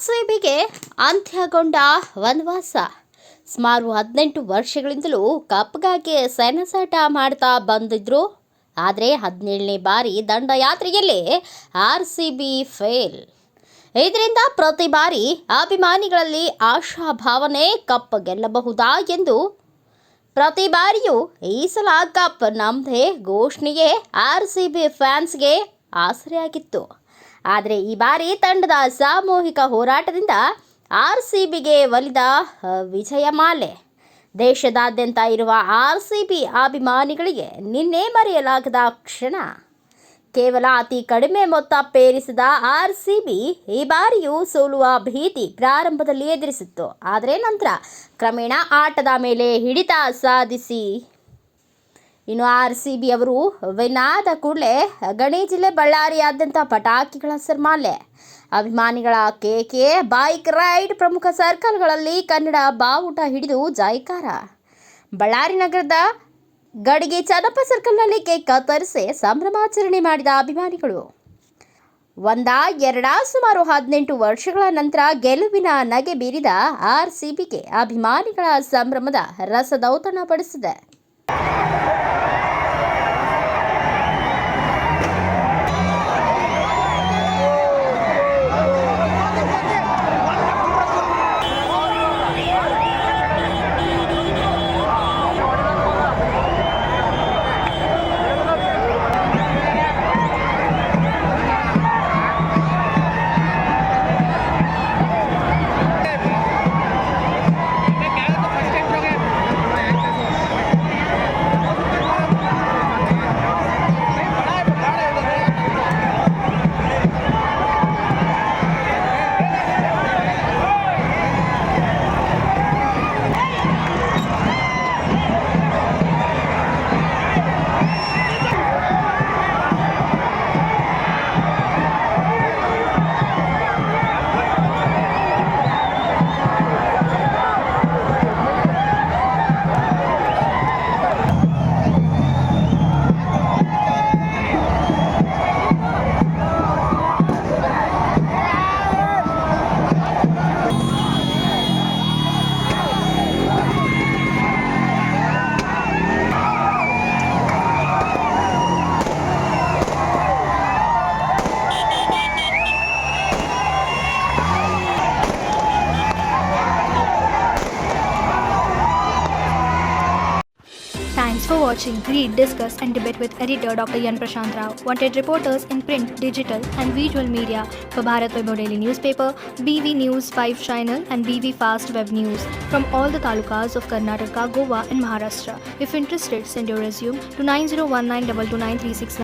ಆರ್‌ಸಿಬಿಗೆ ಅಂತ್ಯಗೊಂಡ ವನವಾಸ. ಸುಮಾರು 18 ವರ್ಷಗಳಿಂದಲೂ ಕಪ್ಗಾಗಿ ಸೆಣಸಾಟ ಮಾಡ್ತಾ ಬಂದಿದ್ರು. ಆದರೆ 17ನೇ ಬಾರಿ ದಂಡಯಾತ್ರೆಯಲ್ಲಿ ಆರ್‌ಸಿಬಿ ಫೇಲ್. ಇದರಿಂದ ಪ್ರತಿ ಬಾರಿ ಅಭಿಮಾನಿಗಳಲ್ಲಿ ಆಶಾಭಾವನೆ ಕಪ್ ಗೆಲ್ಲಬಹುದಾ ಎಂದು ಪ್ರತಿ ಬಾರಿಯೂ ಈ ಸಲ ಕಪ್ ನಮ್ಮದೇ ಘೋಷಣೆಗೆ ಆರ್‌ಸಿಬಿ ಫ್ಯಾನ್ಸ್ಗೆ ಆಸರೆಯಾಗಿತ್ತು. ಆದರೆ ಈ ಬಾರಿ ತಂಡದ ಸಾಮೂಹಿಕ ಹೋರಾಟದಿಂದ ಆರ್‌ಸಿಬಿಗೆ ಒಲಿದ ವಿಜಯಮಾಲೆ. ದೇಶದಾದ್ಯಂತ ಇರುವ ಆರ್‌ಸಿಬಿ ಅಭಿಮಾನಿಗಳಿಗೆ ನಿನ್ನೆ ಮರೆಯಲಾಗದ ಕ್ಷಣ. ಕೇವಲ ಅತಿ ಕಡಿಮೆ ಮೊತ್ತ ಪೇರಿಸಿದ ಆರ್‌ಸಿಬಿ ಈ ಬಾರಿಯೂ ಸೋಲುವ ಭೀತಿ ಪ್ರಾರಂಭದಲ್ಲಿ ಎದುರಿಸಿತ್ತು. ಆದರೆ ನಂತರ ಕ್ರಮೇಣ ಆಟದ ಮೇಲೆ ಹಿಡಿತ ಸಾಧಿಸಿ ಇನ್ನು ಆರ್‌ಸಿಬಿ ಅವರು ವಿನ್ ಆದ ಕೂಡಲೇ ಗಣಿ ಜಿಲ್ಲೆ ಬಳ್ಳಾರಿಯಾದ್ಯಂತ ಪಟಾಕಿಗಳ ಸರ್ಮಾಲೆ, ಅಭಿಮಾನಿಗಳ ಕೇಕೆ, ಬೈಕ್ ರೈಡ್, ಪ್ರಮುಖ ಸರ್ಕಲ್ಗಳಲ್ಲಿ ಕನ್ನಡ ಬಾವುಟ ಹಿಡಿದು ಜೈಕಾರ. ಬಳ್ಳಾರಿ ನಗರದ ಗಡಿಗೆ ಚನ್ನಪ್ಪ ಸರ್ಕಲ್ನಲ್ಲಿ ಕೇಕ್ ಕತ್ತರಿಸಿ ಸಂಭ್ರಮಾಚರಣೆ ಮಾಡಿದ ಅಭಿಮಾನಿಗಳು. ಸುಮಾರು 18 ವರ್ಷಗಳ ನಂತರ ಗೆಲುವಿನ ನಗೆ ಬೀರಿದ ಆರ್‌ಸಿಬಿಗೆ ಅಭಿಮಾನಿಗಳ ಸಂಭ್ರಮದ ರಸದೌತಣ ಪಡಿಸಿದೆ. Thanks for watching. Read, discuss and debate with editor Dr. Yan Prashant Rao. Wanted reporters in print, digital and visual media for Bharat Vaibhav Daily Newspaper, BV News 5 Channel and BV Fast Web News from all the talukas of Karnataka, Goa and Maharashtra. If interested, send your resume to 9019229369.